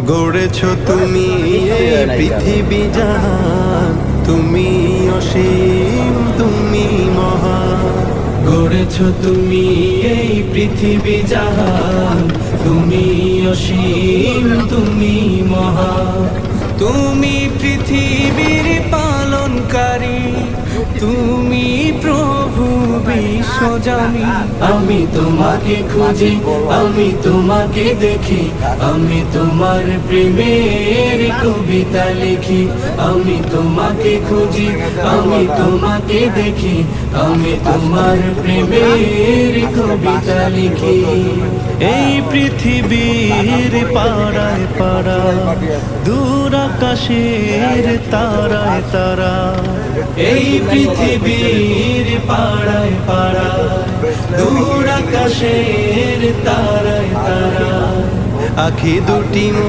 গড়েছ তুমি এই পৃথিবী জাহান, তুমি অসীম, তুমি মহান। গড়েছ তুমি এই পৃথিবী জাহান, তুমি অসীম, তুমি মহান। তুমি পৃথিবীর পালনকারী, তুমি প্রভু বিশ্বজানি। আমি তোমাকে খুঁজি, আমি তোমাকে দেখি, আমি তোমার প্রেমের কবিতা লিখি। আমি তোমাকে খুঁজি, আমি তোমাকে দেখি, আমি তোমার প্রেমের কবিতা লিখি। এই পৃথিবীর পাড়ায় পাড়ায়, দূর আকাশের তারায় তারা। এই পৃথিবীর পাড়ায় পাড়ায়, দূর আকাশের তারায় তারা। আখি দুটি